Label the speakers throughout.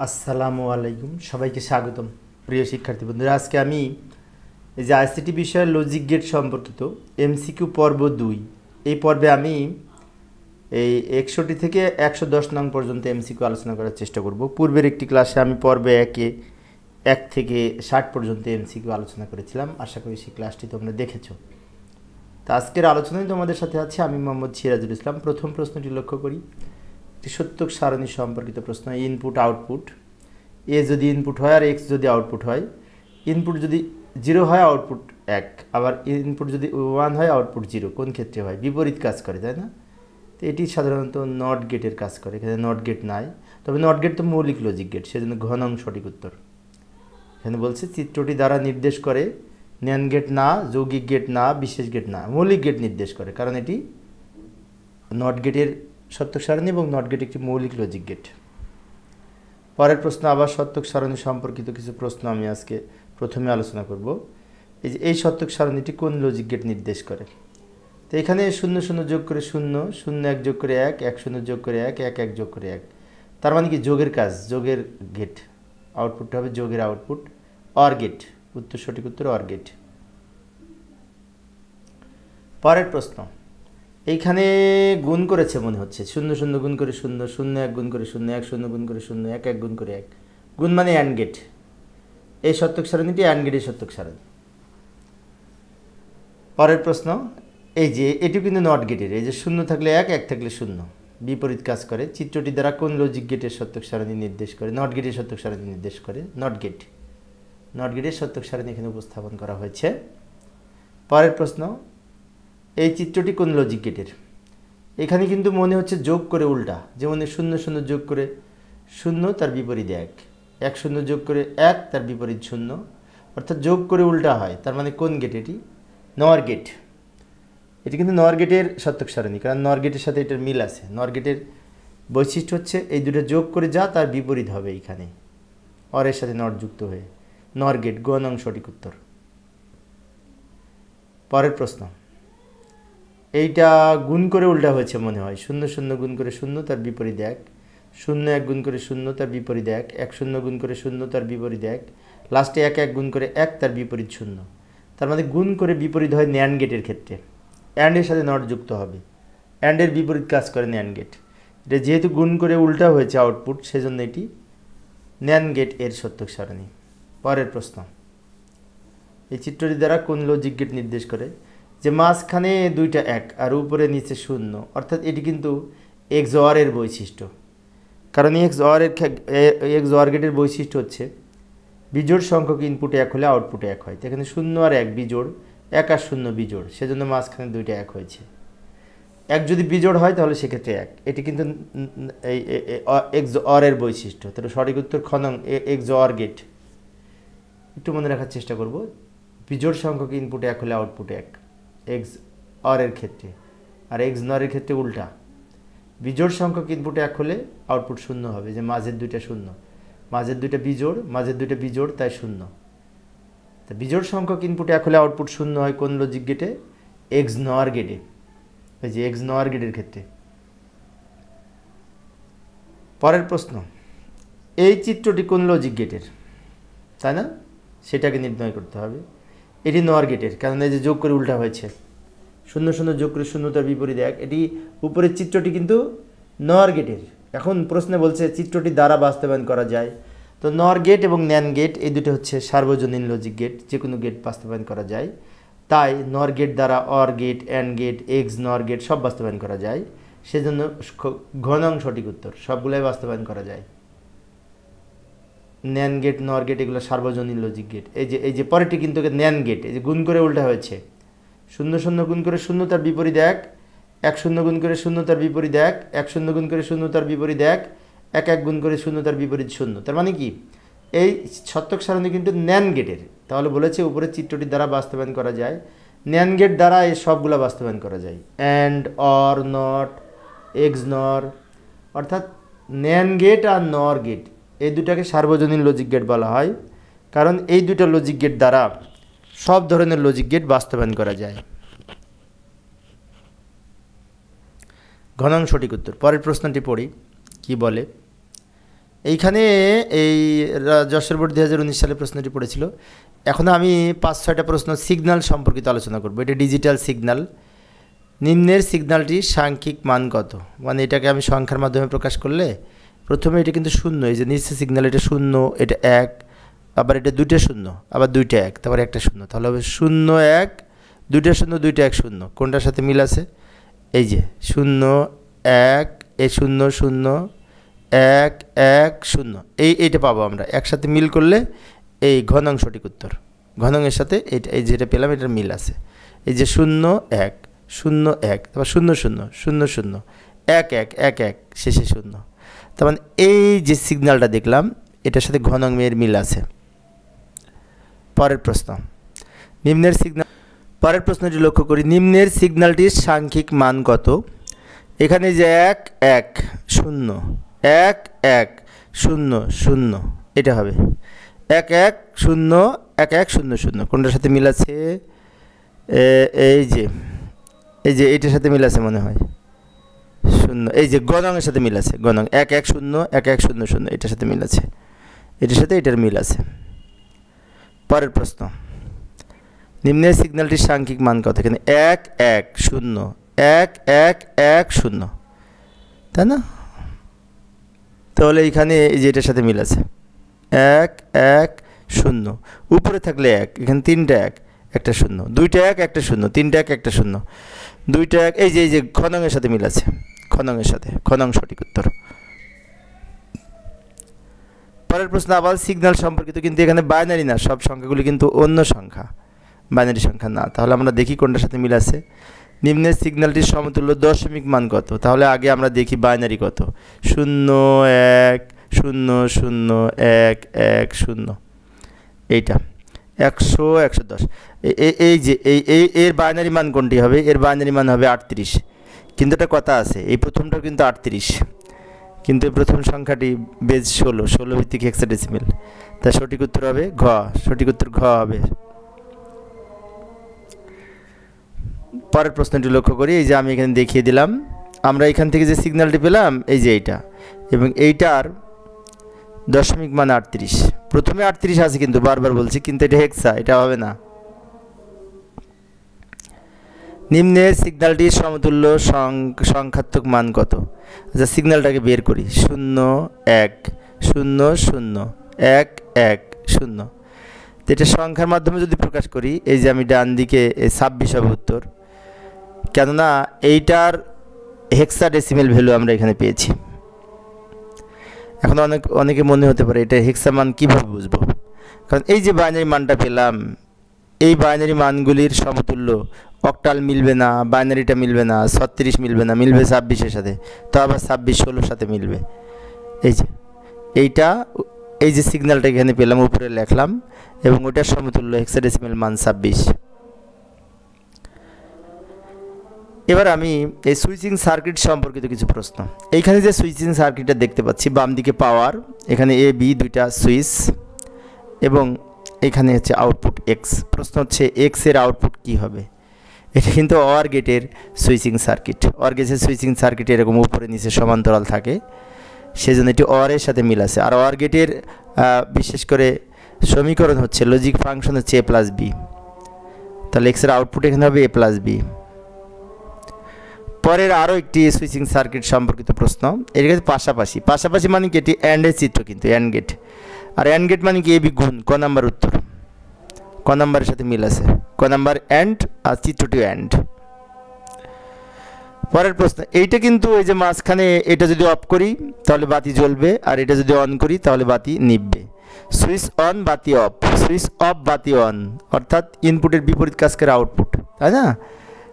Speaker 1: আসসালামু আলাইকুম, সবাইকে স্বাগতম। প্রিয় শিক্ষার্থী বন্ধুরা, আজকে আমি এই যে আইসিটি বিষয়ের লজিক গেট সম্পর্কিত এমসিকিউ পর্ব 2, এই পর্বে আমি এই 61 থেকে 110 নং পর্যন্ত এমসিকিউ আলোচনা করার চেষ্টা করব। পূর্বের একটি ক্লাসে আমি পর্বে 1 থেকে 60 পর্যন্ত এমসিকিউ আলোচনা করেছিলাম। আশা করি সেই ক্লাসটি তোমরা দেখেছো। তো আজকের আলোচনায় তোমাদের সাথে আছে আমি মোহাম্মদ সিরাজুল ইসলাম। প্রথম প্রশ্নটি লক্ষ্য করি, একটি সত্যক সারণী সম্পর্কিত প্রশ্ন। ইনপুট আউটপুট, এ যদি ইনপুট হয় আর এক্স যদি আউটপুট হয়, ইনপুট যদি 0 হয় আউটপুট 1, আবার ইনপুট যদি 1 হয় আউটপুট 0, কোন ক্ষেত্রে হয়? বিপরীত কাজ করে, তাই না? তো এটি সাধারণত নট গেটের কাজ করে। এখানে নট গেট নাই, তবে নট গেট তো মৌলিক লজিক গেট, সেজন্য ঘ নং সঠিক উত্তর। এখানে বলছে চিত্রটি দ্বারা নির্দেশ করে ন্যান্ড গেট না, যৌগিক গেট না, বিশেষ গেট না, মৌলিক গেট নির্দেশ করে, কারণ এটি নট গেটের সত্যক সারণী এবং নট গেট একটি মৌলিক লজিক গেট। পরের প্রশ্ন আবার সত্যক সারণী সম্পর্কিত কিছু প্রশ্ন আমি আজকে প্রথমে আলোচনা করব। এই যে এই সত্যক সারণীটি কোন লজিক গেট নির্দেশ করে? তো এখানে 0 0 যোগ করে 0, 0 1 যোগ করে 1, 1 0 যোগ করে 1, 1 1 যোগ করে 1, তার মানে কি যোগের কাজ, যোগের গেট। আউটপুটটা হবে যোগের আউটপুট, অর গেট। উত্তর সঠিক উত্তর অর গেট। পরের প্রশ্ন, এইখানে গুণ করেছে মনে হচ্ছে, 0 0 গুণ করে 0, 0 1 গুণ করে 0, 1 0 গুণ করে 0, 1 1 গুণ করে 1, গুণ মানে অ্যান্ড গেট। এই সত্যক সারণীটি অ্যান্ড গেটের সত্যক সারণী। পরের প্রশ্ন, এই যে এটিও কিন্তু নট গেটের। এই যে 0 থাকলে 1, 1 থাকলে 0, বিপরীত কাজ করে। চিত্রটি দ্বারা কোন লজিক গেটের সত্যক সারণী নির্দেশ করে? নট গেটের সত্যক সারণী নির্দেশ করে। নট গেট, নট গেটের সত্যক সারণী এখানে উপস্থাপন করা হয়েছে। পরের প্রশ্ন, এই চিত্রটি কোন লজিক গেটের? এখানে কিন্তু মনে হচ্ছে যোগ করে উল্টা, যেমন 0 0 যোগ করে 0 তার বিপরীত 1, 1 0 যোগ করে 1 তার বিপরীত 0, অর্থাৎ যোগ করে উল্টা হয়। তার মানে কোন গেট এটি? নর গেট। এটি কিন্তু নর গেটের সত্যক সারণী, কারণ নর গেটের সাথে এটার মিল আছে। নর গেটের বৈশিষ্ট্য হচ্ছে এই দুটো যোগ করে যা তার বিপরীত হবে এইখানে, অরের সাথে নট যুক্ত হয়ে। নর গেট, গ নং সঠিক উত্তর। পরের প্রশ্ন, এইটা গুণ করে উল্টা হয়েছে মনে হয়। 0 0 গুণ করে 0 তার বিপরীত 1, 0 1 গুণ করে 0 তার বিপরীত 1, 1 0 গুণ করে 0 তার বিপরীত 1, লাস্টে 1 1 গুণ করে 1 তার বিপরীত 0। তার মানে গুণ করে বিপরীত হয় ন্যান্ড গেটের ক্ষেত্রে, অ্যান্ডের সাথে নট যুক্ত হবে। অ্যান্ডের বিপরীত কাজ করে ন্যান্ড গেট। এটা যেহেতু গুণ করে উল্টা হয়েছে আউটপুট, সেজন্য এটি ন্যান্ড গেট এর সত্যক সারণী। পরের প্রশ্ন, এই চিত্রটি দ্বারা কোন লজিক গেট নির্দেশ করে? যে মাঝখানে দুইটা 1 আর উপরে নিচে 0, অর্থাৎ এটি কিন্তু এক্স অরের বৈশিষ্ট্য। কারণ এক্স অর গেটের বৈশিষ্ট্য হচ্ছে বিজোড় সংখ্যক ইনপুট 1 হলে আউটপুট 1 হয়। এখানে 0 আর 1 বিজোড়, 1 আর 0 বিজোড়, সেজন্য মাঝখানে দুইটা 1 হয়েছে। 1 যদি বিজোড় হয় তাহলে সেক্ষেত্রে 1। এটি কিন্তু এই এক্স অরের বৈশিষ্ট্য। তাহলে সঠিক উত্তর খ নং, এক্স অর গেট। একটু মনে রাখার চেষ্টা করব, বিজোড় সংখ্যক ইনপুট 1 হলে আউটপুট 1, এক্স অরের ক্ষেত্রে। আর এক্স নরের ক্ষেত্রে উল্টা, বিজোড় সংখ্যক ইনপুট 1 হলে আউটপুট 0 হবে, যে মাঝের দুইটা 0, মাঝের দুইটা বিজোড়, মাঝের দুইটা বিজোড়, তাই 0। তা বিজোড় সংখ্যক ইনপুট 1 হলে আউটপুট 0 হয় কোন লজিক গেটে? এক্স নর গেটে। এই যে এক্স নর গেটের ক্ষেত্রে। পরের প্রশ্ন, এই চিত্রটি কোন লজিক গেটের, তাই না? সেটাকে নির্ণয় করতে হবে। এটি নর গেটের, কারণ এই যে যোগ করে উল্টা হয়েছে। 0 0 যোগ করে 0 তার বিপরীত 1, এটি উপরের চিত্রটি কিন্তু নর গেটের। এখন প্রশ্নে বলছে চিত্রটি দ্বারা বাস্তবায়ন করা যায়। তো নর গেট এবং ন্যান গেট এই দুটো হচ্ছে সার্বজনীন লজিক গেট, যে কোনো গেট বাস্তবায়ন করা যায়। তাই নর গেট দ্বারা OR gate, AND gate, X NOR gate সব বাস্তবায়ন করা যায়। সেজন্য ঘ নং সঠিক উত্তর, সবগুলোই বাস্তবায়ন করা যায়। ন্যান গেট, নর গেট এগুলো সার্বজনীন লজিক গেট। এই যে পরেরটি কিন্তু ন্যান গেট, এই যে গুণ করে উল্টা হয়েছে। 0 0 গুণ করে 0 তার বিপরীত 1, 1 0 গুণ করে 0 তার বিপরীত 1, 1 0 গুণ করে 0 তার বিপরীত 1, 1 1 গুণ করে 0 তার বিপরীত 0। তার মানে কি এই সত্যক সারণী কিন্তু ন্যান গেটের। তাহলে বলেছে উপরের চিত্রটি দ্বারা বাস্তবায়ন করা যায়। ন্যান গেট দ্বারা এই সবগুলো বাস্তবায়ন করা যায়। অ্যান্ড, অর, নট, এক্স নর, অর্থাৎ ন্যান গেট আর নর গেট এই দুটাকে সার্বজনীন লজিক গেট বলা হয়, কারণ এই দুটো লজিক গেট দ্বারা সব ধরনের লজিক গেট বাস্তবায়ন করা যায়। ঘ নং সঠিক উত্তর। পরের প্রশ্নটি পড়ি, কি বলে? এইখানে এই যশোর বোর্ড 2019 সালে প্রশ্নটি পড়েছিল। এখন আমি 5-6টা প্রশ্ন সিগন্যাল সম্পর্কিত আলোচনা করব। এটা ডিজিটাল সিগন্যাল। নিম্নের সিগন্যালটির সাংখ্যিক মান কত? মানে এটাকে আমি সংখ্যার মাধ্যমে প্রকাশ করলে প্রথমে এটা কিন্তু শূন্য, এই যে নিচে সিগন্যাল, এটা শূন্য, এটা এক, আবার এটা দুইটা শূন্য, আবার দুইটা এক, তারপর একটা শূন্য, তাহলে হবে 0 1, দুইটা শূন্য, দুইটা এক, শূন্য। কোনটার সাথে মিল আছে? এই যে 0 1, এই 0 0 1 1 0, এইটা পাবো আমরা। একসাথে মিল করলে এই ঘনং সঠিক উত্তর। ঘনংয়ের সাথে এইটা, এই যেটা পেলাম এটার মিল আছে। এই যে 0 1 0 1, তারপর 0 0 0 0 1 1 1 1, শেষে 0। তার মানে এই যে সিগন্যালটা দেখলাম এটার সাথে ঘনংয়ের মিল আছে। পরের প্রশ্ন, নিম্নের সিগন্যাল, পরের প্রশ্নটি লক্ষ্য করি। নিম্নের সিগন্যালটির সাংখ্যিক মান কত? এখানে যে 1 1 0 1 1 0 0, এটা হবে 1 1 0 1 1 0 0। কোনটার সাথে মিল আছে? এই যে এইটার সাথে মিল আছে মনে হয়, 0। এই যে গণংয়ের সাথে মিল আছে, গণং 1 1 0 1 1 0 0, এটার সাথে মিল আছে, এটার সাথে এটার মিল আছে। পরের প্রশ্ন, নিম্নের সিগন্যালটির সাংখ্যিক মান কত? এখানে 1 1 0 1 1 1 0, তাই না? তাহলে এখানে এই যে এটার সাথে মিল আছে, 1 1 0, উপরে থাকলে 1, এখানে 3টা 1 একটা 0, 2টা 1 একটা 0, 3টা 1 একটা 0, 2টা 1, এই যে ঘনংয়ের সাথে মিল আছে, ঘনংয়ের সাথে, ঘনং সঠিক উত্তর। পরের প্রশ্ন আবার সিগন্যাল সম্পর্কিত, কিন্তু এখানে বাইনারি না, সব সংখ্যাগুলি কিন্তু অন্য সংখ্যা, বাইনারি সংখ্যা না। তাহলে আমরা দেখি কোনটার সাথে মিল আছে। নিম্নের সিগন্যালটির সমতুল্য দশমিক মান কত? তাহলে আগে আমরা দেখি বাইনারি কত। 0 1 0 0 1 1 0, এইটা 100 110। এই যে এর বাইনারি মান কোনটি হবে? এর বাইনারি মান হবে 38। কিন্তু একটা কথা আছে, এই প্রথমটা কিন্তু 38, কিন্তু এই প্রথম সংখ্যাটি বেজ 16 ভিত্তিক হেক্সাডেসিমেল। তাই সঠিক উত্তর হবে ঘ, সঠিক উত্তর ঘ হবে। পরের প্রশ্নটি লক্ষ্য করি। এই যে আমি এখানে দেখিয়ে দিলাম, আমরা এখান থেকে যে সিগন্যালটি পেলাম এই যে এইটা, এবং এইটার দশমিক মান 38। প্রথমে 38 আছে কিন্তু, বারবার বলছি, কিন্তু এটা হেক্সা, এটা হবে না। নিম্নের সিগন্যালটির সমতুল্য সংখ্যাত্মক মান কত? আচ্ছা, সিগন্যালটাকে বের করি। 0 1 0 0 1 1 0। তো এটা সংখ্যার মাধ্যমে যদি প্রকাশ করি, এই যে আমি ডান দিকে 26 হবে উত্তর, কেননা এইটার হেক্সাডেসিমেল ভ্যালু আমরা এখানে পেয়েছি। এখন অনেকে মনে হতে পারে এটা হেক্সা মান কীভাবে বুঝবো? কারণ এই যে বাইনারি মানটা পেলাম, এই বাইনারি মানগুলির সমতুল্য অক্টাল মিলবে না, বাইনারিটা মিলবে না, 36 মিলবে না, মিলবে 26-এর সাথে, তো আবার 26 16-র সাথে মিলবে। এই যে এইটা, এই যে সিগন্যালটা এখানে পেলাম, উপরে লিখলাম, এবং ওটার সমতুল্য হেক্সাডেসিমেল মান 26। এবার আমি এই সুইচিং সার্কিট সম্পর্কিত কিছু প্রশ্ন। এইখানে যে সুইচিং সার্কিটটা দেখতে পাচ্ছি, বাম দিকে পাওয়ার, এখানে এ বি দুইটা সুইচ, এবং এখানে হচ্ছে আউটপুট এক্স। প্রশ্ন হচ্ছে এক্স এর আউটপুট কি হবে? এটা কিন্তু অর গেটের সুইচিং সার্কিট। অর গেটের সুইচিং সার্কিট এরকম উপরে নিচে সমান্তরাল থাকে, সেজন্য এটি অর এর সাথে মিল আছে। আর অর গেটের বিশেষ করে সমীকরণ হচ্ছে, লজিক ফাংশন হচ্ছে এ প্লাস বি, তাহলে এক্স এর আউটপুট এখানে হবে এ প্লাস বি। পরের আরও একটি সুইচিং সার্কিট সম্পর্কিত প্রশ্ন। এর কাছে পাশাপাশি, পাশাপাশি মানে কি? এটি অ্যান্ডের চিত্র, কিন্তু অ্যান্ড গেট। আর অ্যান্ড গেট মানে কি? এ বি গুণ, ক নাম্বার উত্তর, ক নাম্বারের সাথে মিল আছে, ক নাম্বার অ্যান্ড, আর চিত্রটিও অ্যান্ড। পরের প্রশ্ন, এইটা কিন্তু এই যে মাঝখানে, এটা যদি অফ করি তাহলে বাতি জ্বলবে, আর এটা যদি অন করি তাহলে বাতি নিভবে। সুইচ অন বাতি অফ, সুইচ অফ বাতি অন, অর্থাৎ ইনপুটের বিপরীত কাজ করে আউটপুট, তাই না?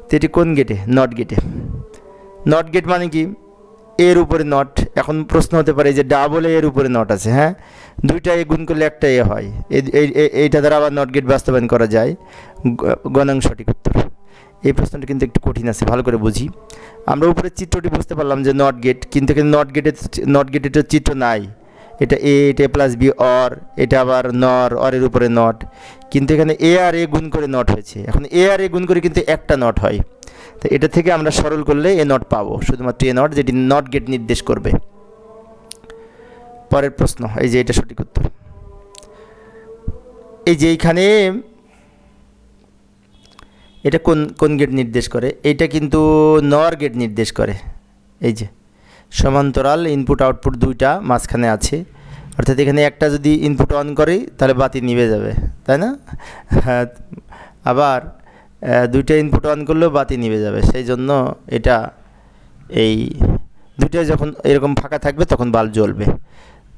Speaker 1: তো এটি কোন গেটে? নট গেটে। নট গেট মানে কি? এর উপরে নট। এখন প্রশ্ন হতে পারে যে ডাবল এর উপরে নট আছে, হ্যাঁ, দুইটা এ গুণ করলে একটা এ হয়, এইটা দ্বারা আবার নট গেট বাস্তবায়ন করা যায়, গণাং সঠিক উত্তর। এই প্রশ্নটা কিন্তু একটু কঠিন আছে, ভালো করে বুঝি। আমরা উপরে চিত্রটি বুঝতে পারলাম যে নট গেট, কিন্তু এখানে নট গেটের চিত্র নাই। এটা এ, এটা প্লাস বি অর, এটা আবার নর, অরের উপরে নট, কিন্তু এখানে এ আর এ গুণ করে নট হয়েছে। এখন এ আর এ গুণ করে কিন্তু একটা নট হয়, তো এটা থেকে আমরা সরল করলে এ নট পাবো, শুধুমাত্র এ নট, যেটি নট গেট নির্দেশ করবে। পরের প্রশ্ন, এই যে এটা সঠিক উত্তর। এই যে এইখানে এটা কোন কোন গেট নির্দেশ করে? এটা কিন্তু নর গেট নির্দেশ করে। এই যে সমান্তরাল ইনপুট আউটপুট দুইটা মাঝখানে আছে, অর্থাৎ এখানে একটা যদি ইনপুট অন করি তাহলে বাতি নিভে যাবে, তাই না? আবার দুইটা ইনপুট অন করলেও বাতি নিভে যাবে, সেই জন্য এটা এই দুইটা যখন এরকম ফাঁকা থাকবে তখন বাল্ব জ্বলবে।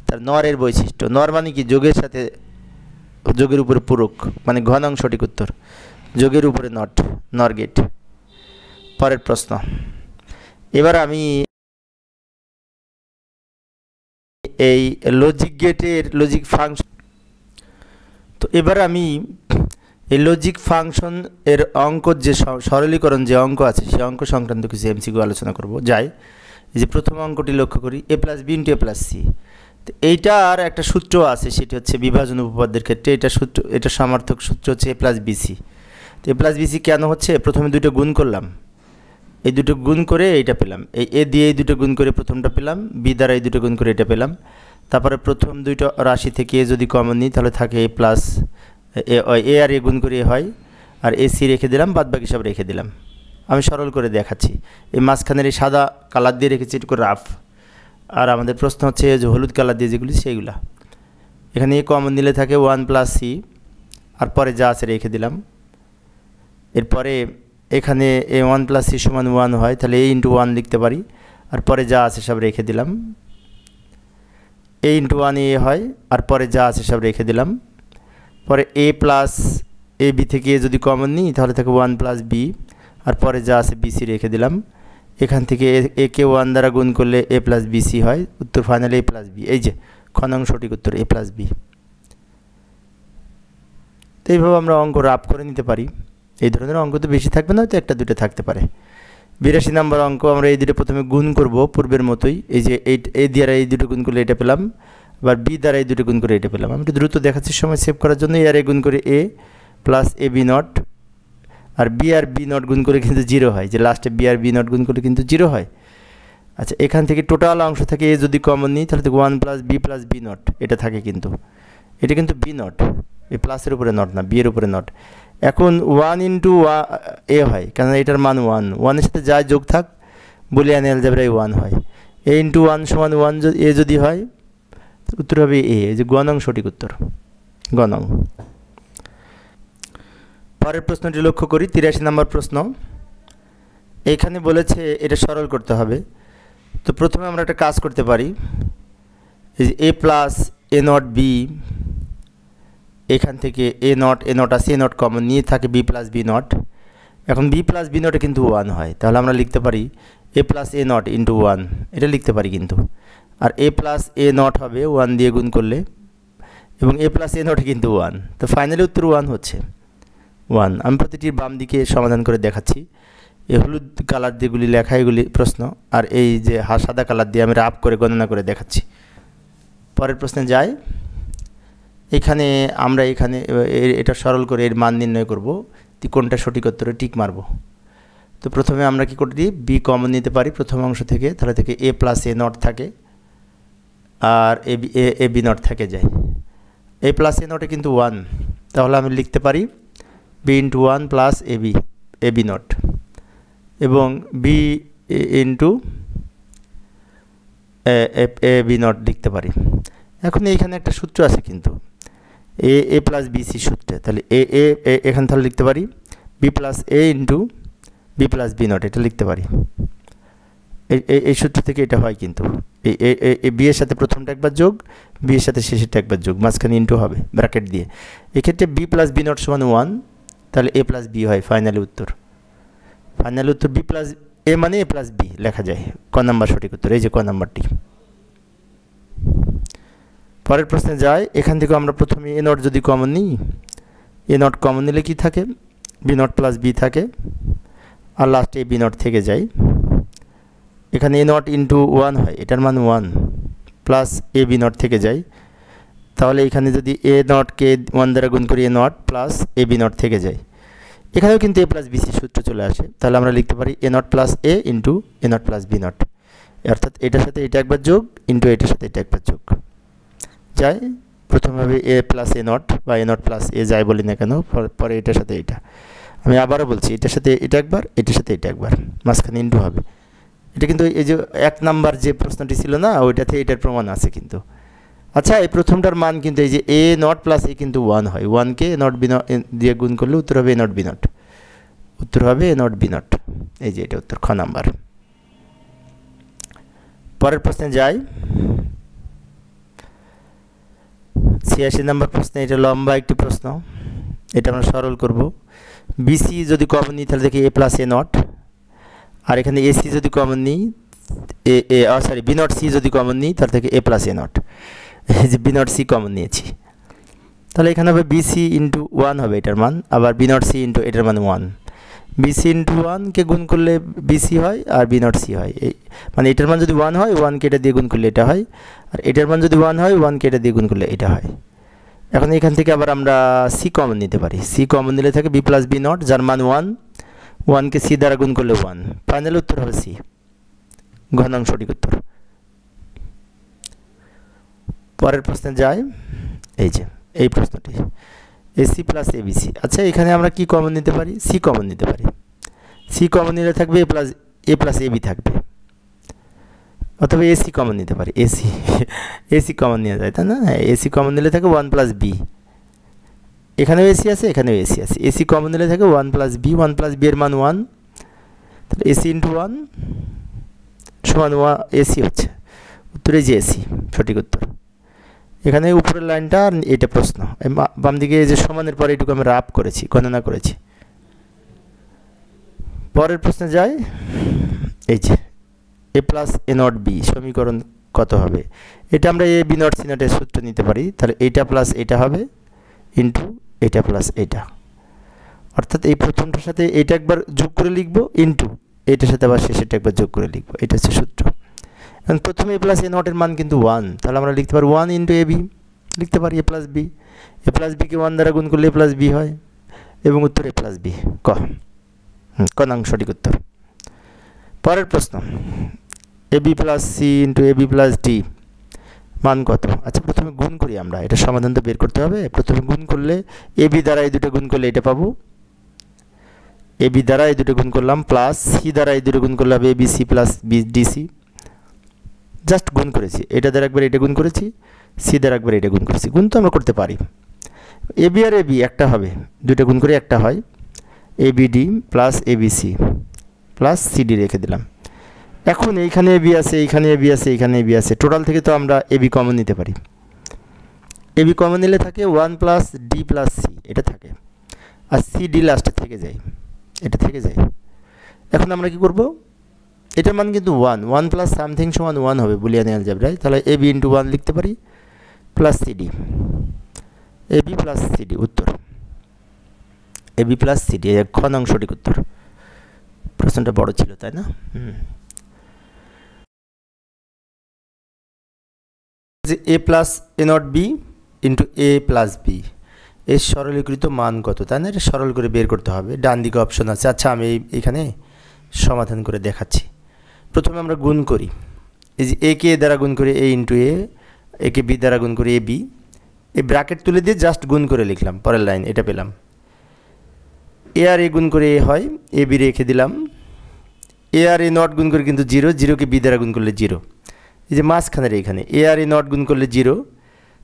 Speaker 1: তার নরের বৈশিষ্ট্য, নর মানে কি? যোগের সাথে, যোগের উপরে পূরক, মানে ঘ নং সঠিক উত্তর, যোগের উপরে নট, নর গেট। পরের প্রশ্ন, এবার আমি এই লজিক গেটের লজিক ফাংশন, তো এবার আমি এই লজিক ফাংশন এর অঙ্ক যে সরলীকরণ যে অঙ্ক আছে সেই অঙ্ক সংক্রান্ত কিছু এমসিকিউ আলোচনা করব। যাই, এই যে প্রথম অঙ্কটি লক্ষ্য করি, এ plus B into A plus C. তো এইটার একটা সূত্র আছে, সেটি হচ্ছে বিভাজন উপপাদ্যের ক্ষেত্রে এটা সূত্র, এটা সমার্থক সূত্র হচ্ছে এ প্লাস বিসি। তো এ প্লাস বিসি কেন হচ্ছে? প্রথমে দুটো গুণ করলাম, এই দুটো গুণ করে এইটা পেলাম, এই এ দিয়ে এই দুটো গুণ করে প্রথমটা পেলাম, বি দ্বারা এই দুটো গুণ করে এটা পেলাম। তারপরে প্রথম দুইটা রাশি থেকে এ যদি কমন নিই তাহলে থাকে এ প্লাস এ আর এ গুণ করে এ হয়, আর এ সি রেখে দিলাম, বাদ বাকি সব রেখে দিলাম। আমি সরল করে দেখাচ্ছি। এই মাঝখানের এই সাদা কালার দিয়ে রেখেছি এটুকু রাফ, আর আমাদের প্রশ্ন হচ্ছে যে হলুদ কালার দিয়ে যেগুলি সেইগুলা। এখানে এ কমন নিলে থাকে ওয়ান প্লাস সি, আর পরে যা আছে রেখে দিলাম। এরপরে এখানে এ ওয়ান প্লাস সি সমান ওয়ান হয়, তাহলে এ ইন্টু ওয়ান লিখতে পারি, আর পরে যা আছে সব রেখে দিলাম। এ ইন্টু ওয়ান এ হয়, আর পরে যা আছে সব রেখে দিলাম। পরে এ প্লাস এ বি থেকে এ যদি কমন নিই তাহলে থাকে ওয়ান প্লাস বি, আর পরে যা আছে বিসি রেখে দিলাম। এখান থেকে এ কে ওয়ান দ্বারা গুণ করলে এ প্লাস বিসি হয়, উত্তর ফাইনালি এ প্লাস বি। এই যে খ নং সঠিক উত্তর এ প্লাস বি। তো এইভাবে আমরা অঙ্ক রাফ করে নিতে পারি। এই ধরনের অঙ্ক তো বেশি থাকবে না, হয়তো একটা দুটো থাকতে পারে। 82 নম্বর অঙ্ক, আমরা এই দুটো প্রথমে গুণ করব পূর্বের মতোই। এই যে এই দ্বারা এই দুটো গুণ করলে এটা পেলাম, আবার বি দ্বারা এই দুটো গুণ করে এটা পেলাম। আমি একটু দ্রুত দেখাচ্ছি সময় সেভ করার জন্য। এ আর এ গুণ করে A plus A B not, আর বি নট গুণ করে কিন্তু জিরো হয়, যে লাস্টে বি আর বি নট গুণ করলে কিন্তু জিরো হয়। আচ্ছা, এখান থেকে টোটাল অংশ থেকে এ যদি কমন নিই তাহলে ওয়ান প্লাস বি নট এটা থাকে, কিন্তু এটা কিন্তু বি নট, এই প্লাসের উপরে নট না, বি এর উপরে নট। এখন ওয়ান ইন্টু এ হয়, কারণ এটার মান ওয়ান, ওয়ানের সাথে যা যোগ থাক বুলিয়ান অ্যালজেব্রায় ওয়ান হয়। এ ইন্টু ওয়ান সমান ওয়ান, এ যদি হয় উত্তর হবে এ, যে গ নং সঠিক উত্তর, গ নং। পরের প্রশ্নটি লক্ষ্য করি, 83 নম্বর প্রশ্ন। এখানে বলেছে এটা সরল করতে হবে। তো প্রথমে আমরা একটা কাজ করতে পারি, A plus A not B, এখান থেকে এ নট আছে, এ নট কমন নিয়ে থাকে বি প্লাস বি নট। এখন বি প্লাস বি নটে কিন্তু ওয়ান হয়, তাহলে আমরা লিখতে পারি A plus A not into one, এটা লিখতে পারি কিন্তু। আর এ প্লাস এ নট হবে ওয়ান দিয়ে গুণ করলে, এবং এ প্লাস এ নটে কিন্তু ওয়ান, তো ফাইনালি উত্তর ওয়ান হচ্ছে, ওয়ান। আমি প্রতিটির বাম দিকে সমাধান করে দেখাচ্ছি। এই হলুদ কালার দিয়েগুলি লেখা, এগুলি প্রশ্ন, আর এই যে সাদা কালার দিয়ে আমি রাফ করে গণনা করে দেখাচ্ছি। পরের প্রশ্নে যাই। এখানে আমরা এটা সরল করে এর মান নির্ণয় করব, কোনটা সঠিক উত্তরে টিক মারব। তো প্রথমে আমরা কি করি, বি কমন নিতে পারি প্রথম অংশ থেকে, তাহলে থেকে এ প্লাস এ নট থাকে, আর এ বি নট থেকে যায়। এ প্লাস এ নটে কিন্তু ওয়ান, তাহলে আমি লিখতে পারি B into one plus A B not, এবং B into A B not লিখতে পারি। এখন এইখানে একটা সূত্র আছে কিন্তু এ প্লাস বিসি সূত্রে, তাহলে এখানে তাহলে লিখতে পারি B plus A into B plus B not, এটা লিখতে পারি। এই সূত্র থেকে এটা হয় কিন্তু, এই বি এর সাথে প্রথমটা একবার যোগ, বি এর সাথে শেষেরটা একবার যোগ, মাঝখানে ইন্টু হবে ব্র্যাকেট দিয়ে। এক্ষেত্রে বি প্লাস বি নট সমান ওয়ান, তাহলে এ প্লাস বি হয় ফাইনালি উত্তর। ফাইনাল উত্তর বি প্লাস এ মানে এ প্লাস বি লেখা যায়, ক নাম্বার সঠিক উত্তর, এই যে ক নাম্বারটি। পরের প্রশ্নে যাই। এখান থেকে আমরা প্রথমে এ নট যদি কমন নিই, এ নট কমন নিলে কি থাকে, বি নট প্লাস বি থাকে, আর লাস্টে বি নট থেকে যায়। এখানে এ নট ইন্টু ওয়ান হয়, এটার মান one, plus A B not থেকে যায়। তাহলে এখানে যদি এ নটকে ওয়ান দ্বারা গুণ করি, A not plus A B not থেকে যায়। এখানেও কিন্তু এ প্লাস বিসি সূত্র চলে আসে, তাহলে আমরা লিখতে পারি A not plus A into A not plus B not, অর্থাৎ এটার সাথে এটা একবার যোগ ইন্টু এটার সাথে এটা একবার যোগ। যায়, প্রথম হবে এ প্লাস এ নট বা এ নট প্লাস এ যাই বলি না কেন, পরে এটার সাথে এটা। আমি আবারও বলছি, এটার সাথে এটা একবার, এটার সাথে এটা একবার, মাঝখানে ইন্টু হবে। এটা কিন্তু এই যে 1 নাম্বার যে প্রশ্নটি ছিল না, ওইটাতে এটার প্রমাণ আছে কিন্তু। আচ্ছা, এই প্রথমটার মান কিন্তু এই যে এ নট প্লাস এ কিন্তু 1 হয়। 1কে এ নট বি নট দিয়ে গুণ করলে উত্তর হবে এ নট বি নট, উত্তর হবে এ নট বি নট। এই যে এটা উত্তর, খ নাম্বার। পরের প্রশ্নে যাই, 86 নম্বর প্রশ্নে। এটা লম্বা একটি প্রশ্ন, এটা আমরা সরল করব। বিসি যদি কমন নিই তাহলে দেখি এ প্লাস এ নট, আর এখানে এসি যদি কমন নিই সরি বি নট সি যদি কমন নিই তাহলে থেকে এ প্লাস এ নট। এই যে বি নট সি কমন নিয়েছি, তাহলে এখানে হবে বিসি ইন্টু 1 হবে এটার মান, আবার বি নট সি ইন্টু এটার মান 1। বিসি ইন্টু 1কে গুণ করলে বিসি হয় আর বি নট সি হয়। এই মানে এটার মান যদি 1 হয়, 1কে এটা দিয়ে গুণ করলে এটা হয়, আর এটার মান যদি 1 হয়, 1কে এটা দিয়ে গুণ করলে এটা হয়। এখন এখান থেকে আবার আমরা সি কমন নিতে পারি। সি কমন নিলে থাকে বি প্লাস বি নট, যার মান 1, 1কে সি দ্বারা গুণ করলে 1। ফাইনাল উত্তর হবে সি, ঘনাং সঠিক উত্তর। পরের প্রশ্নে যাই, এই যে এই প্রশ্নটি, এসি প্লাস এবিসি। আচ্ছা, এখানে আমরা কি কমন নিতে পারি? সি কমন নিতে পারি। সি কমন নিলে থাকবে এ প্লাস এবি থাকবে, অথবা এসি কমন নিতে পারি। এসি কমন নেওয়া যায়, তাই না? হ্যাঁ, এসি কমন নিলে থাকে 1 প্লাস বি, এখানেও এসি আছে, এখানেও এসি আছে। এসি কমন নিলে থাকে 1 প্লাস বি, 1 প্লাস বি এর মান 1, তাহলে এসি ইন্টু 1 সমান এসি হচ্ছে উত্তরে, যে এসি সঠিক উত্তর। এখানে উপরের লাইনটা আর এটা প্রশ্ন, বাম দিকে যে সমানের পরে এটুকু আমরা আপ করেছি, গণনা করেছি। পরের প্রশ্নে যাই, এই যে A plus A not B সমীকরণ কত হবে? এটা আমরা এ বি নট সি নটের সূত্র নিতে পারি। তাহলে এটা প্লাস এটা হবে ইন্টু এটা প্লাস এটা, অর্থাৎ এই প্রথমটার সাথে এটা একবার যোগ করে লিখবো, ইন্টু এটার সাথে আবার শেষেরটা একবার যোগ করে লিখবো। এটা হচ্ছে সূত্র। এখন প্রথমে এ প্লাস এ নটের মান কিন্তু 1, তাহলে আমরা লিখতে পারি 1 ইন্টু এ বি, লিখতে পারি A plus B. A plus বিকে 1 দ্বারা গুণ করলে এ প্লাস বি হয়, এবং উত্তর এ প্লাস বি, ক নং সঠিক উত্তর। পরের প্রশ্ন, A B plus C into A B plus D মান কত? আচ্ছা, প্রথমে গুণ করি আমরা, এটা সমাধান তো বের করতে হবে। প্রথমে গুণ করলে এ বি দ্বারা এই দুটো গুণ করলে এটা পাবো, এ বি দ্বারা এই দুটো গুণ করলাম, প্লাস সি দ্বারা এই দুটো গুণ করলে হবে A B C plus B DC. Just গুণ করেছি, এটা দ্বারা একবার এটা গুণ করেছি, সি দ্বারা একবার এটা গুণ করেছি। গুণ তো আমরা করতে পারি। A B R A B একটা হবে, দুটো গুণ করে একটা হয়, A B D plus A B C plus C D রেখে দিলাম। এখন এইখানে এ বি আছে, এইখানে এ বি আছে, এইখানে এ বি আছে, টোটাল থেকে তো আমরা এ বি কমন নিতে পারি। এ বি কমন নিলে থাকে 1 প্লাস ডি প্লাস সি, এটা থাকে, আর সি ডি লাস্টে থেকে যায়, এটা থেকে যায়। এখন আমরা কি করব? এটার মান কিন্তু 1 প্লাস সামথিং সমান 1 হবে বুলিয়ান অ্যালজেব্রায়। তাহলে এ বি ইন্টু 1 লিখতে পারি, plus C D, A B plus C D উত্তর, A B plus C D, খ নং সঠিক উত্তর। প্রশ্নটা বড় ছিল, তাই না? যে A plus A not B into A plus B, এর সরলীকৃত মান কত, তাই না? এটা সরল করে বের করতে হবে। ডান দিকে অপশন আছে। আচ্ছা, আমি এখানে সমাধান করে দেখাচ্ছি। প্রথমে আমরা গুণ করি, এই যে এ কে এ দ্বারা গুণ করি এ ইন্টু এ কে বি দ্বারা গুণ করি এ বি, এই ব্র্যাকেট তুলে দিয়ে জাস্ট গুণ করে লিখলাম, পরের লাইন এটা পেলাম। এ আর এ গুণ করে এ হয়, এ বি রেখে দিলাম। এ আর এ নট গুণ করে কিন্তু 0, 0কে বি দ্বারা গুণ করলে 0। এই যে মাঝখানের এখানে এ আর এ নট গুণ করলে 0,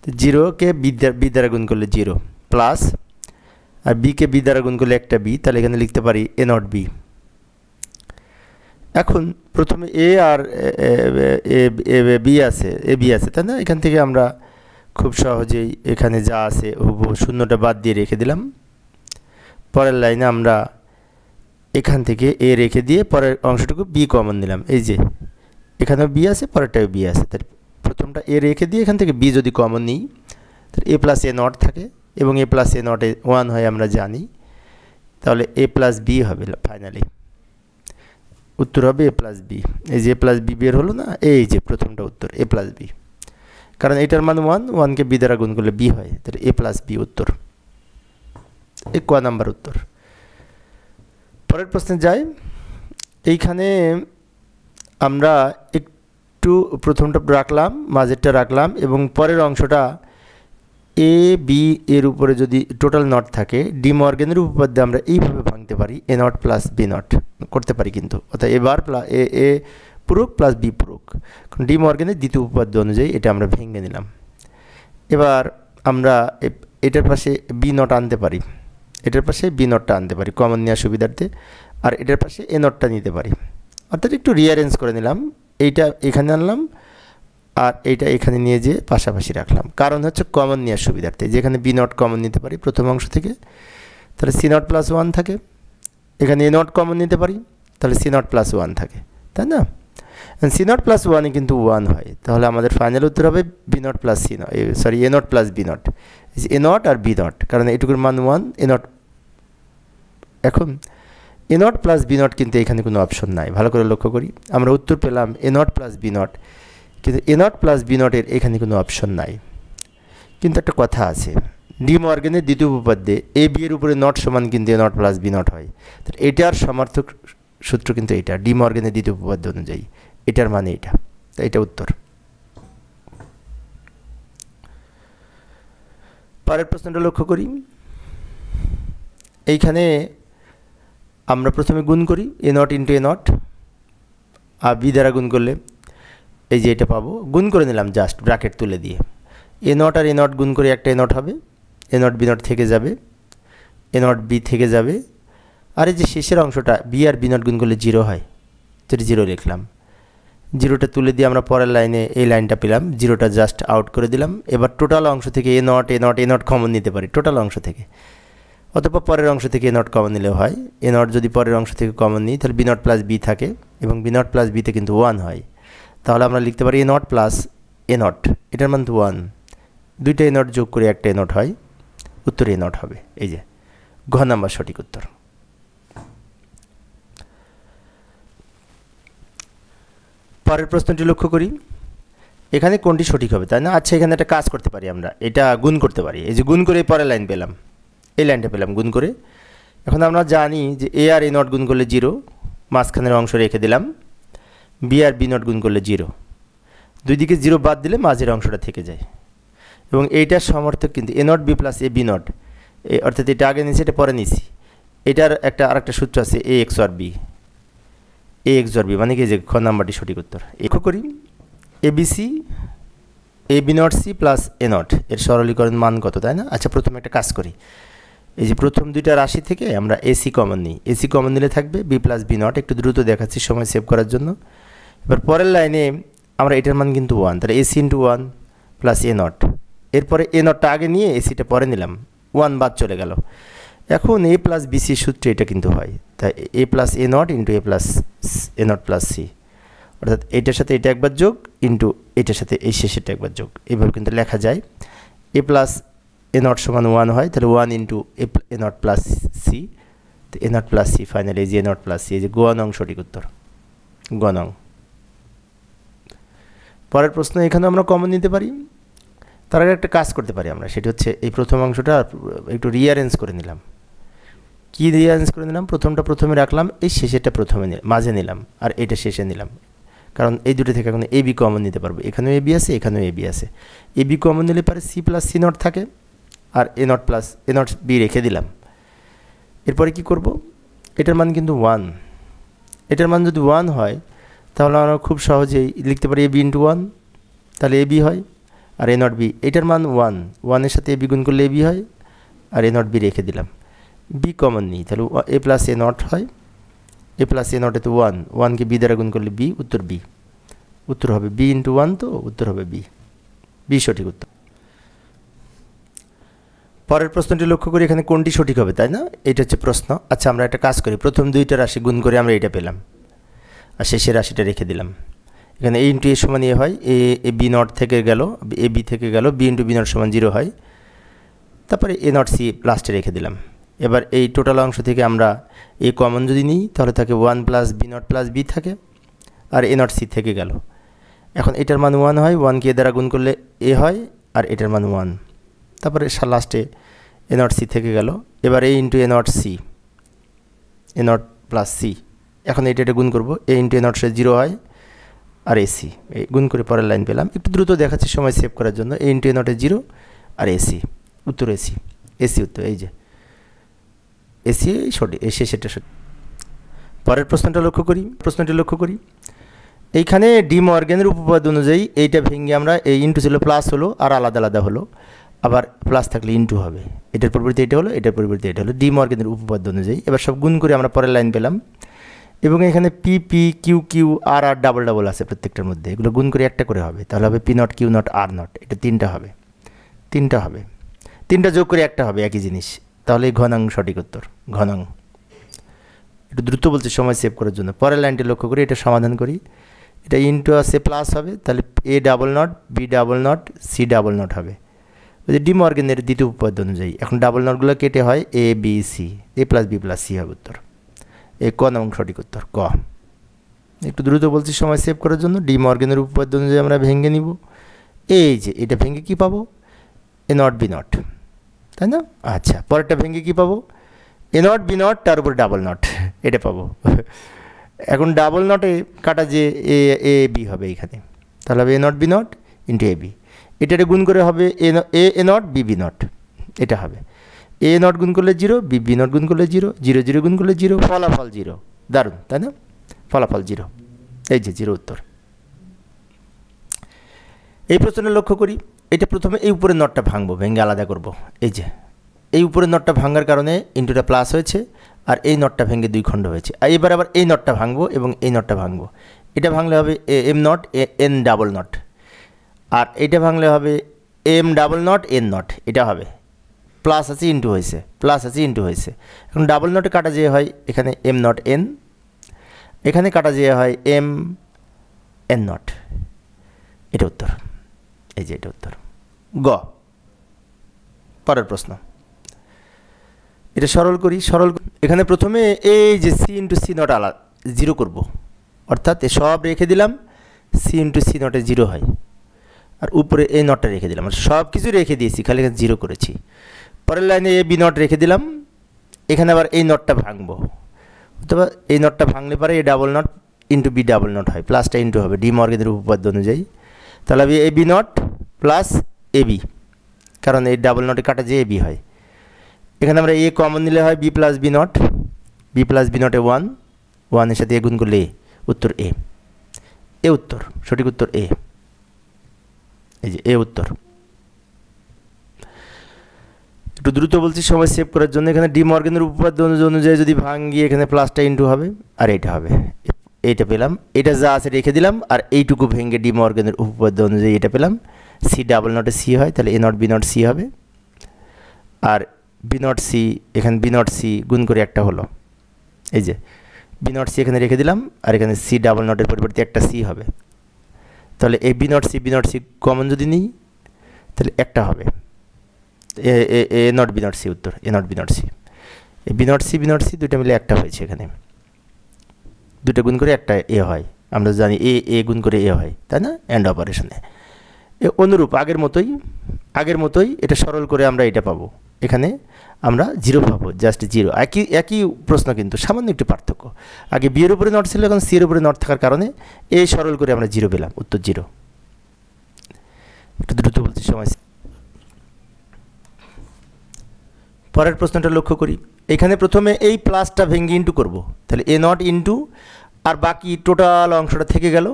Speaker 1: তো 0কে বি দ্বারা গুণ করলে 0, প্লাস আর বিকে বি দ্বারা গুণ করলে একটা বি, তাহলে এখানে লিখতে পারি এ নট বি। এখন প্রথমে এ আর বি আছে, এ বি আছে, তাই না? এখান থেকে আমরা খুব সহজেই এখানে যা আছে হুবহু শূন্যটা বাদ দিয়ে রেখে দিলাম। পরের লাইনে আমরা এখান থেকে এ রেখে দিয়ে পরের অংশটুকু বি কমন নিলাম। এই যে এখানেও বি আছে, পরেরটাও বি আছে, তাহলে প্রথমটা এ রেখে দিয়ে এখান থেকে বি যদি কমন নিই তাহলে এ প্লাস এ নট থাকে, এবং এ প্লাস এ নটে 1 হয় আমরা জানি, তাহলে এ প্লাস বি হবে ফাইনালি, উত্তর হবে এ প্লাস বি। এই যে এ প্লাস বি বের হলো না, এই যে প্রথমটা উত্তর এ প্লাস বি, কারণ এটার মান 1, 1কে বি দ্বারা গুণ করলে বি হয়, তাহলে এ প্লাস বি উত্তর, এই ক নাম্বার উত্তর। পরের প্রশ্নে যাই। এইখানে আমরা একটু প্রথমটা রাখলাম, মাঝেরটা রাখলাম, এবং পরের অংশটা এ বি এর উপরে যদি টোটাল নট থাকে ডি মর্গেনের উপপাদ্য আমরা এইভাবে ভাঙতে পারি A not plus B not করতে পারি কিন্তু, অর্থাৎ এ বার প্লাস এ পূরক প্লাস বি পূরক, কারণ ডি মর্গেনের দ্বিতীয় উপপাদ্য অনুযায়ী এটা আমরা ভেঙে নিলাম। এবার আমরা এটার পাশে বি নট আনতে পারি, এটার পাশে বি নটটা আনতে পারি কমন নেওয়ার সুবিধার্থে, আর এটার পাশে এ নটটা নিতে পারি, অর্থাৎ একটু রিঅ্যারেঞ্জ করে নিলাম। এইটা এখানে আনলাম আর এইটা এখানে নিয়ে যেয়ে পাশাপাশি রাখলাম, কারণ হচ্ছে কমন নেওয়ার সুবিধার্থে। যেখানে বি নট কমন নিতে পারি প্রথম অংশ থেকে, তাহলে সি নট প্লাস ওয়ান থাকে, এখানে এ নট কমন নিতে পারি, তাহলে সি নট প্লাস ওয়ান থাকে, তাই না? সি নট প্লাস ওয়ানে কিন্তু ওয়ান হয়, তাহলে আমাদের ফাইনাল উত্তর হবে B not plus C not, sorry A not plus B not, A not আর বি নট, কারণ এটুকুর মান ওয়ান, এ নট। এখন A not plus B not কিন্তু এখানে কোনো অপশন নাই, ভালো করে লক্ষ্য করি, আমরা উত্তর পেলাম এ নট প্লাস বি নট, কিন্তু এ নট প্লাস বি নটের এখানে কোনো অপশন নাই। কিন্তু একটা কথা আছে, ডি মর্গেনের দ্বিতীয় উপপাদ্যে এ বি এর উপরে নট সমান কিন্তু A not plus B not হয়, তো এটার সমার্থক সূত্র কিন্তু এটা ডি মর্গেনের দ্বিতীয় উপপাদ্য অনুযায়ী, এটার মানে এটা, তাই এটা উত্তর। পরের প্রশ্নটা লক্ষ্য করি, এইখানে আমরা প্রথমে গুণ করি A not into A not, আর বি দ্বারা গুণ করলে এই যে এটা পাবো, গুণ করে নিলাম জাস্ট ব্র্যাকেট তুলে দিয়ে, এ নট আর এ নট গুণ করে একটা এ নট হবে, এ নট বি নট থেকে যাবে, এ নট বি থেকে যাবে, আর এই যে শেষের অংশটা বি আর বি নট গুণ করলে জিরো হয়, তো জিরো লিখলাম, জিরোটা তুলে দিয়ে আমরা পরের লাইনে এই লাইনটা পেলাম, জিরোটা জাস্ট আউট করে দিলাম। এবার টোটাল অংশ থেকে A not A not A not common নিতে পারি টোটাল অংশ থেকে, অথবা পরের অংশ থেকে এ নট কমন নিলেও হয়। এ নট যদি পরের অংশ থেকে কমন নিই তাহলে বি নট প্লাস বি থাকে, এবং বি নট প্লাস বিতে কিন্তু ওয়ান হয়, তাহলে আমরা লিখতে পারি A not plus A not, এটার মান তো ওয়ান, দুইটা এ নট যোগ করে একটা এ নট হয়, উত্তর এ নট হবে। এই যে ঘ নাম্বার সঠিক উত্তর। পরের প্রশ্নটি লক্ষ্য করি, এখানে কোনটি সঠিক হবে, তাই না? আচ্ছা, এখানে একটা কাজ করতে পারি, আমরা এটা গুণ করতে পারি, এই যে গুণ করে পরের লাইন পেলাম, এই লাইনটা পেলাম গুণ করে। এখন আমরা জানি যে এ আর এ নট গুণ করলে জিরো, মাঝখানের অংশ রেখে দিলাম, বি আর বি নট গুণ করলে জিরো, দুই দিকে জিরো বাদ দিলে মাঝের অংশটা থেকে যায়, এবং এইটার সমর্থক কিন্তু A not B plus A B not, অর্থাৎ এটা আগে নিয়েছি এটা পরে নিয়েছি, এটার আরেকটা সূত্র আছে A XOR B, A XOR B মানে কি, যে খ নাম্বারটি সঠিক উত্তর। লক্ষ্য করি A B C A B not C plus A not, এর সরলীকরণ মান কত, তাই না? আচ্ছা, প্রথমে একটা কাজ করি, এই যে প্রথম দুইটা রাশি থেকে আমরা এসি কমন নিই, এসি কমন নিলে থাকবে বি প্লাস বি নট, একটু দ্রুত দেখাচ্ছি সময় সেভ করার জন্য। এবার পরের লাইনে আমরা এটার মান কিন্তু ওয়ান, তাহলে AC into one plus A not, এরপরে এ নটটা আগে নিয়ে এসিটা পরে নিলাম, ওয়ান বাদ চলে গেল। এখন এ প্লাস বিসির সূত্রে এটা কিন্তু হয়, তাই A plus A not into A plus A not plus C, অর্থাৎ এটার সাথে এটা একবার যোগ ইন্টু এটার সাথে এই শেষেরটা একবার যোগ, এইভাবে কিন্তু লেখা যায়। এ প্লাস এ নট সমান ওয়ান হয়, তাহলে one into A not plus C, তো A not plus C finally এই যে এ নট প্লাস সি, এই যে গ নং সঠিক উত্তর, গ নং। পরের প্রশ্ন এখানে আমরা কমন নিতে পারি, তার আগে একটা কাজ করতে পারি আমরা, সেটা হচ্ছে এই প্রথম অংশটা একটু রিঅ্যারেঞ্জ করে নিলাম। কি রিঅ্যারেঞ্জ করে নিলাম, প্রথমটা প্রথমে রাখলাম, এই শেষেরটা প্রথমে মাঝে নিলাম, আর এটা শেষে নিলাম, কারণ এই দুটো থেকে এখন এ বি কমন নিতে পারবো, এখানেও এ বি আছে এখানেও এ বি আছে, এ বি কমন নিলে পারে সি প্লাস সি নট থাকে, আর A not plus A not B রেখে দিলাম। এরপরে কি করব, এটার মান কিন্তু ওয়ান, এটার মান যদি ওয়ান হয় তাহলে আমরা খুব সহজেই লিখতে পারি এ বি ইন্টু ওয়ান, তাহলে এ বি হয়, আর এ নট বি এটার মান ওয়ান, ওয়ানের সাথে এ বি গুণ করলে এ বি হয়, আর এ নট বি রেখে দিলাম, বি কমন নিই, তাহলে এ প্লাস এ নট হয়, এ প্লাস এ নটে তো ওয়ান, ওয়ানকে বি দ্বারা গুণ করলে বি, উত্তর বি, উত্তর হবে বি ইন্টু ওয়ান, তো উত্তর হবে বি, বি সঠিক উত্তর। পরের প্রশ্নটি লক্ষ্য করি, এখানে কোনটি সঠিক হবে, তাই না? এটা হচ্ছে প্রশ্ন। আচ্ছা, আমরা একটা কাজ করি, প্রথম দুইটা রাশি গুণ করে আমরা এটা পেলাম, আর শেষের রাশিটা রেখে দিলাম। এখানে এ ইন্টু এ সমান এ হয়, এ বি নট থেকে গেল, এ বি থেকে গেল, বি ইন্টু বি নট সমান জিরো হয়, তারপরে এ নট সি লাস্টে রেখে দিলাম। এবার এই টোটাল অংশ থেকে আমরা এ কমন যদি নিই তাহলে থাকে one plus B not plus B থাকে, আর এ নট সি থেকে গেল। এখন এটার মান ওয়ান হয়, ওয়ানকে এ দ্বারা গুণ করলে এ হয়, আর এটার মান ওয়ান, তারপরে লাস্টে এ নট সি থেকে গেল। এবার A into A not C, A not plus C, এখন এটা গুণ করবো, এ ইন্টু এ নট সে জিরো হয়, আর এসি এই গুণ করে পরের লাইন পেলাম। একটু দ্রুত দেখাচ্ছি সময় সেভ করার জন্য, এ ইন্টু এ নটে জিরো, আর এসি, উত্তর এসি, এসি উত্তর। এই যে এসি সঠিক, এসি সেটা সঠিক। পরের প্রশ্নটা লক্ষ্য করি। এইখানে ডি মর্গেনের উপপাদ্য অনুযায়ী এইটা ভেঙে আমরা এই ইন্টু ছিল প্লাস হলো আর আলাদা আলাদা হলো, আবার প্লাস থাকলে ইন্টু হবে, এটার পরিবর্তে এটা হলো, এটার পরিবর্তে এটা হলো, ডি মর্গেনের উপপাদ্য অনুযায়ী। এবার সব গুণ করে আমরা পরের লাইন পেলাম, এবং এখানে P P Q Q R আর ডাবল ডাবল আছে প্রত্যেকটার মধ্যে, এগুলো গুণ করে একটা করে হবে, তাহলে হবে P not Q not R not, এটা তিনটা হবে, তিনটা যোগ করে একটা হবে একই জিনিস, তাহলে এই ঘনাং সঠিক উত্তর, ঘনাং। একটু দ্রুত বলছি সময় সেভ করার জন্য। পরের লাইনটি লক্ষ্য করি, এটা সমাধান করি। এটা ইন্টু আছে প্লাস হবে, তাহলে A double not B double not C double not হবে, ওই যে ডি মর্গেনের দ্বিতীয় উপপাদ্য অনুযায়ী। এখন ডাবল নটগুলো কেটে হয় A B C, A plus B plus C হবে উত্তর, এই ক নাম সঠিক উত্তর, ক। একটু দ্রুত বলছি সময় সেভ করার জন্য। ডি মর্গেনের উপপাদ্য অনুযায়ী আমরা ভেঙে নিব, এই যে এটা ভেঙে কী পাবো, এ নট বি নট, তাই না? আচ্ছা, পরেরটা ভেঙে কী পাবো, এ নট বি নট তার উপর ডাবল নট, এটা পাবো। এখন ডাবল নটে কাটা যে এ এ বি হবে এইখানে, তাহলে হবে A not B not into A B, এটারে গুণ করে হবে A not B B not, এটা হবে এ নট গুণ করলে জিরো, বি বি নট গুণ করলে জিরো, জিরো জিরো গুণ করলে জিরো, ফলাফল জিরো। দারুণ, তাই না? ফলাফল জিরো, এই যে জিরো উত্তর। এই প্রশ্নটা লক্ষ্য করি, এটা প্রথমে এই উপরের নটটা ভাঙবো, ভেঙে আলাদা করব। এই যে এই উপরের নটটা ভাঙার কারণে ইন্টুটা প্লাস হয়েছে, আর এই নটটা ভেঙে দুই খণ্ড হয়েছে। আর এবার আবার এই নটটা ভাঙবো এবং এই নটটা ভাঙবো, এটা ভাঙলে হবে M not N double not, আর এটা ভাঙলে হবে M double not N not, এটা হবে প্লাস আছে ইন্টু হয়েছে, প্লাস আছে ইন্টু হয়েছে। এখন ডাবল নটে কাটা যে হয় এখানে এম নট এন, এখানে কাটা যে হয় এম এন নট, এটা উত্তর, এই যে এটা উত্তর, গ। পরের প্রশ্ন, এটা সরল করি, এখানে প্রথমে এই যে সি ইন্টু সি নট আলাদা জিরো করব, অর্থাৎ এ সব রেখে দিলাম, সি ইন্টু সি নটে জিরো হয়, আর উপরে এই নটটা রেখে দিলাম, আর সব কিছু রেখে দিয়েছি, খালি এখানে জিরো করেছি। পরের লাইনে এ বি নট রেখে দিলাম, এখানে আবার এই নটটা ভাঙবো, অথবা এই নটটা ভাঙলে পরে A double not into B double not হয়, প্লাসটা ইন্টু হবে ডি মর্গেনের উপপাদ্য অনুযায়ী, তাহলে হবে A B not plus A B, কারণ এই ডাবল নটে কাটা যে এ বি হয়। এখানে আমরা এ কমন নিলে হয় B plus B not, B plus B নটে ওয়ান, ওয়ানের সাথে এ গুণ করলে এ, উত্তর এ, এ উত্তর, সঠিক উত্তর এ, এই যে এ উত্তর। একটু দ্রুত বলছি সময় সেভ করার জন্য। এখানে ডি মর্গেনের উপপাদ্য অনুযায়ী যদি ভাঙি, এখানে প্লাসটা ইন্টু হবে, আর এইটা হবে, এইটা পেলাম, এটা যা আছে রেখে দিলাম, আর এইটুকু ভেঙে ডি মর্গেনের উপপাদ্য অনুযায়ী এটা পেলাম, সি ডাবল নটে সি হয়, তাহলে A not B not C হবে, আর বি নট সি, এখানে বি নট সি গুণ করে একটা হলো, এই যে বি নট সি এখানে রেখে দিলাম, আর এখানে সি ডাবল নটের পরিবর্তে একটা সি হবে, তাহলে এই বি নট সি কমন যদি নিই, তাহলে একটা হবে, A not B not C উত্তর, এ নট বি নট সি, এই বি নট সি দুটো মিলে একটা হয়েছে, এখানে দুটো গুণ করে একটা এ হয়, আমরা জানি এ গুণ করে এ হয়, তাই না, অ্যান্ড অপারেশনে। অনুরূপ আগের মতোই এটা সরল করে আমরা এটা পাবো, এখানে আমরা জিরো পাবো, জাস্ট জিরো, একই প্রশ্ন কিন্তু সামান্য একটু পার্থক্য। আগে বি এর উপরে নট ছিল, এখন সি এর উপরে নট থাকার কারণে এই সরল করে আমরা জিরো পেলাম, উত্তর জিরো। একটু দ্রুত বলছি সময়। পরের প্রশ্নটা লক্ষ্য করি, এখানে প্রথমে এই প্লাসটা ভেঙে ইন্টু করব, তাহলে এ নট ইন্টু, আর বাকি টোটাল অংশটা থেকে গেল,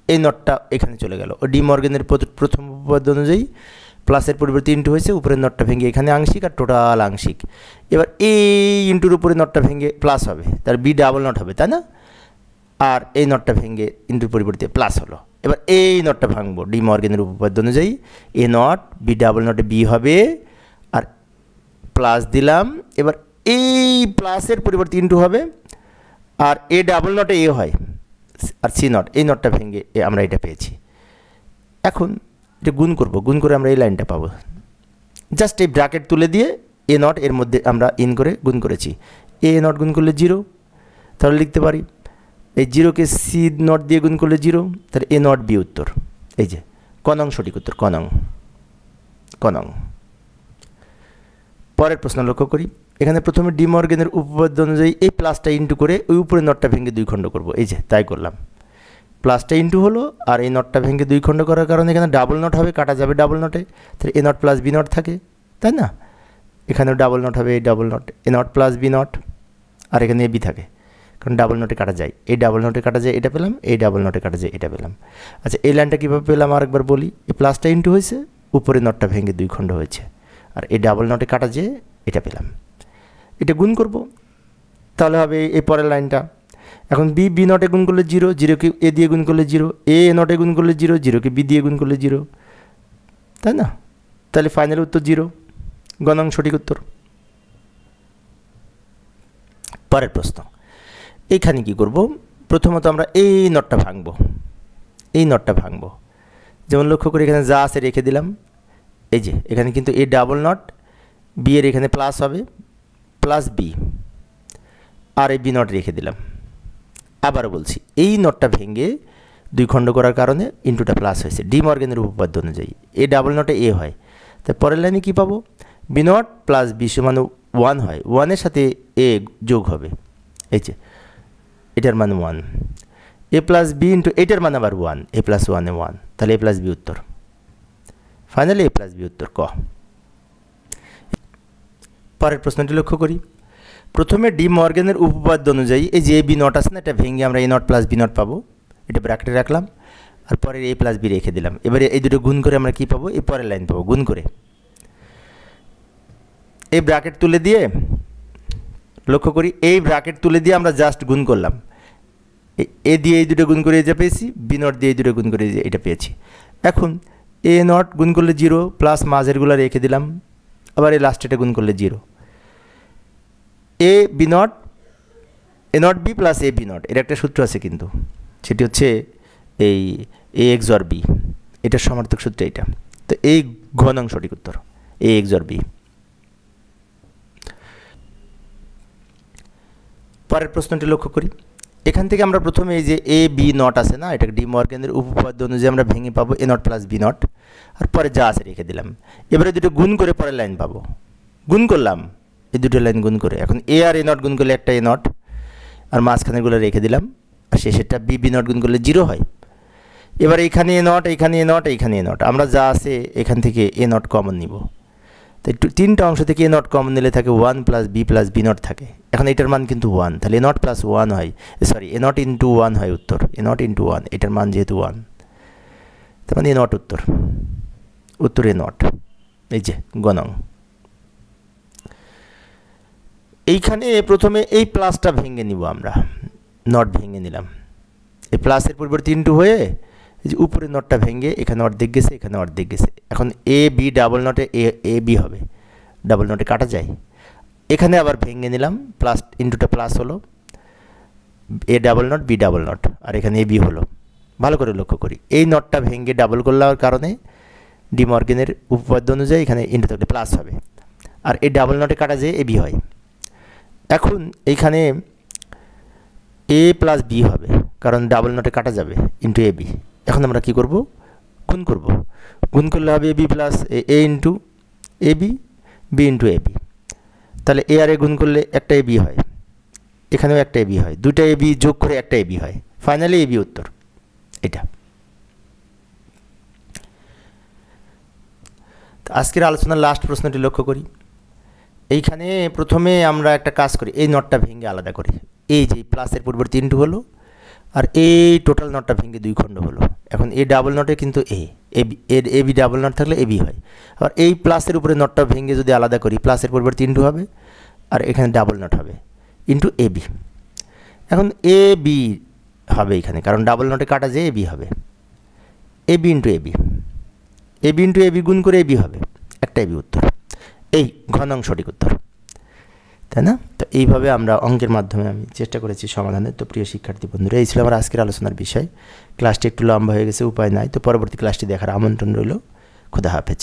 Speaker 1: এই নটটা এখানে চলে গেল, ডি মর্গেনের প্রথম উপপাদ্য অনুযায়ী প্লাসের পরিবর্তে ইন্টু হয়েছে, উপরের নটটা ভেঙে এখানে আংশিক আর টোটাল আংশিক। এবার এই ইন্টুর উপরে নটটা ভেঙে প্লাস হবে, তার বি ডাবল নট হবে, তাই না, আর এই নটটা ভেঙে ইন্টুর পরিবর্তে প্লাস হলো। এবার এই নটটা ভাঙবো ডি মর্গেনের উপপাদ্য অনুযায়ী, এ নট বি ডাবল নটে বি হবে, আর প্লাস দিলাম, এবার এই প্লাসের পরিবর্তে ইন্টু হবে, আর এ ডাবল নটে এ হয়, আর সি নট, এই নটটা ভেঙে আমরা এটা পেয়েছি। এখন এটা গুণ করব, গুণ করে আমরা এই লাইনটা পাবো, জাস্ট এই ব্র্যাকেট তুলে দিয়ে এ নট এর মধ্যে আমরা ইন করে গুণ করেছি, এ নট গুণ করলে জিরো, তাহলে লিখতে পারি এই জিরোকে সি নট দিয়ে গুণ করলে জিরো, তাহলে এ নট বি উত্তর, এই যে কনং সঠিক উত্তর, কনং। পরের প্রশ্ন লক্ষ্য করি, এখানে প্রথমে ডি মর্গেনের উপপাদ্য অনুযায়ী এই প্লাসটা ইন্টু করে ওই উপরে নটটা ভেঙে দুই খণ্ড করব, এই যে তাই করলাম, প্লাসটা ইন্টু হলো, আর এই নটটা ভেঙে দুই খণ্ড করার কারণে এখানে ডাবল নট হবে, কাটা যাবে ডাবল নটে, তাহলে A not plus B not থাকে, তাই না? এখানেও ডাবল নট হবে, এই double not, A not plus B not, আর এখানে এ বি থাকে, কারণ ডাবল নটে কাটা যায়, এই ডাবল নটে কাটা যায় এটা পেলাম, এই ডাবল নটে কাটা যায় এটা পেলাম। আচ্ছা, এই লাইনটা কীভাবে পেলাম আরেকবার বলি। এই প্লাসটা ইন্টু হয়েছে, উপরে নটটা ভেঙে দুই খণ্ড হয়েছে, আর এই ডাবল নটে কাটা যায় এটা পেলাম। এটা গুণ করব, তাহলে হবে এই পরের লাইনটা। এখন বি নটে গুণ করলে 0, 0কে এ দিয়ে গুণ করলে 0, এ নটে গুণ করলে 0, 0কে বি দিয়ে গুণ করলে 0, তাই না? তাহলে ফাইনাল উত্তর 0, গ নং সঠিক উত্তর। পরের প্রশ্ন, এইখানে কি করব? প্রথমত আমরা এই নটটা ভাঙবো, এই নটটা ভাঙবো। যেমন লক্ষ্য করে এখানে যা আছে রেখে দিলাম। এই যে এখানে কিন্তু এ ডাবল নট, বি এর এখানে প্লাস হবে, প্লাস বি, আর এই বি নট রেখে দিলাম। আবারও বলছি, এই নটটা ভেঙে দুই খণ্ড করার কারণে ইন্টুটা প্লাস হয়েছে, ডি মর্গেনের উপপাদ্য অনুযায়ী। এ ডাবল নটে এ হয়, তাই পরের লাইনে কী পাবো? বি নট প্লাস বি সমান 1 হয়, 1-এর সাথে এ যোগ হবে, এই যে এটার মান 1, এ প্লাস বি ইন্টু এটার মান আবার 1, এ প্লাস 1-এ 1, তাহলে এ প্লাস বি উত্তর। ফাইনালি এ প্লাস বি উত্তর ক। পরের প্রশ্নটি লক্ষ্য করি। প্রথমে ডি মর্গেনের উপপাদ্য অনুযায়ী এই যে এ বি নট আছে না, এটা ভেঙে আমরা এ নট প্লাস বি নট পাবো, এটা ব্র্যাকেটে রাখলাম, আর পরে এ প্লাস বি রেখে দিলাম। এবারে এই দুটো গুণ করে আমরা কী পাবো? এই পরের লাইন পাবো গুণ করে। এই ব্র্যাকেট তুলে দিয়ে লক্ষ্য করি, এই ব্র্যাকেট তুলে দিয়ে আমরা জাস্ট গুণ করলাম, এ দিয়ে এই দুটো গুণ করে যা পেয়েছি, বি নট দিয়ে এই দুটো গুণ করে এটা পেয়েছি। এখন এ নট গুণ করলে 0, প্লাস মাঝেরগুলো রেখে দিলাম, আবার এই লাস্টেটা গুণ করলে 0, A B not, A not B plus A B not, এর একটা সূত্র আছে কিন্তু, সেটি হচ্ছে এই এ এক্স অর বি, এটার সমার্থক সূত্র এটা। তো এই ঘ নং সঠিক উত্তর, এ এক্স অর বি। পরের প্রশ্নটি লক্ষ্য করি। এখান থেকে আমরা প্রথমে এই যে এ বি নট আছে না, এটাকে ডি মর্গেনের উপপাদ্য অনুযায়ী আমরা ভেঙে পাবো এ নট প্লাস বি নট, আর পরে যা আছে রেখে দিলাম। এবারে দুটো গুণ করে পরের লাইন পাবো, গুণ করলাম এই দুটো লাইন গুণ করে। এখন এ আর এ নট গুণ করলে একটা এ নট, আর মাঝখানেরগুলো রেখে দিলাম, আর শেষেরটা বি বি নট গুণ করলে 0 হয়। এবার এইখানে এ নট, এইখানে এ নট, এইখানে এ নট, আমরা যা আছে এখান থেকে এ নট কমন নিব। তাই তিনটা অংশ থেকে এ নট কমন নিলে থাকে 1 plus B plus B not থাকে। এখন এটার মান কিন্তু 1, তাহলে এ নট প্লাস 1 হয়, সরি এ নট ইন্টু 1 হয় উত্তর, এ নট ইন্টু 1, এটার মান যেহেতু 1, তার মানে এ নট উত্তর, উত্তর এ নট। এই যে গ নং। এইখানে প্রথমে এই প্লাসটা ভেঙে নিব আমরা, নট ভেঙে নিলাম, এই প্লাসের পরিবর্তে ইন্টু হয়ে এই যে উপরে নটটা ভেঙে এখানে অর্ধেক গেছে, এখানে অর্ধেক গেছে। এখন A B double নটে A B হবে, ডাবল নটে কাটা যায়। এখানে আবার ভেঙে নিলাম, প্লাস ইন্টুটা প্লাস হলো, A double not B double not, আর এখানে এ বি হলো। ভালো করে লক্ষ্য করি, এই নটটা ভেঙে ডাবল করলার কারণে ডি মর্গেনের উপপাদ্য অনুযায়ী এখানে ইন্টু থাকলে প্লাস হবে, আর এই ডাবল নটে কাটা যায় এ বি হয়। এখন এইখানে এ প্লাস বি হবে, কারণ ডাবল নটে কাটা যাবে, ইন্টু এ বি। এখন আমরা কী করব? গুণ করব, গুণ করলে হবে A B plus A into A B, B into A B. তাহলে এ আর এ গুণ করলে একটা এ বি হয়, এখানেও একটা এ বি হয়, দুটা এ বি যোগ করে একটা এ বি হয়, ফাইনালি এ বি উত্তর এটা। আজকের আলোচনার লাস্ট প্রশ্নটি লক্ষ্য করি। এইখানে প্রথমে আমরা একটা কাজ করি, এই নটটা ভেঙে আলাদা করি। এই যে প্লাসের পরিবর্তে ইন্টু হলো, আর এই টোটাল নটটা ভেঙে দুই খণ্ড হলো। এখন এ ডাবল নটে কিন্তু এ বি ডাবল নট থাকলে এ বি হয়। আর এই প্লাসের উপরে নটটা ভেঙে যদি আলাদা করি, প্লাসের পরিবর্তে ইন্টু হবে, আর এখানে ডাবল নট হবে ইন্টু এ বি। এখন এ বি হবে এখানে, কারণ ডাবল নটে কাটা যে এ বি হবে, A B into A B, A B into A B গুণ করে এ বি হবে, একটা এ বি উত্তর। এই ঘ নং সঠিক উত্তর, তাই না? তো এইভাবে আমরা অঙ্কের মাধ্যমে আমি চেষ্টা করেছি সমাধানের। তো প্রিয় শিক্ষার্থী বন্ধুরা, এই ছিল আমার আজকের আলোচনার বিষয়। ক্লাসটি একটু লম্বা হয়ে গেছে, উপায় নাই। তো পরবর্তী ক্লাসটি দেখার আমন্ত্রণ রইল। খুদা হাফেজ।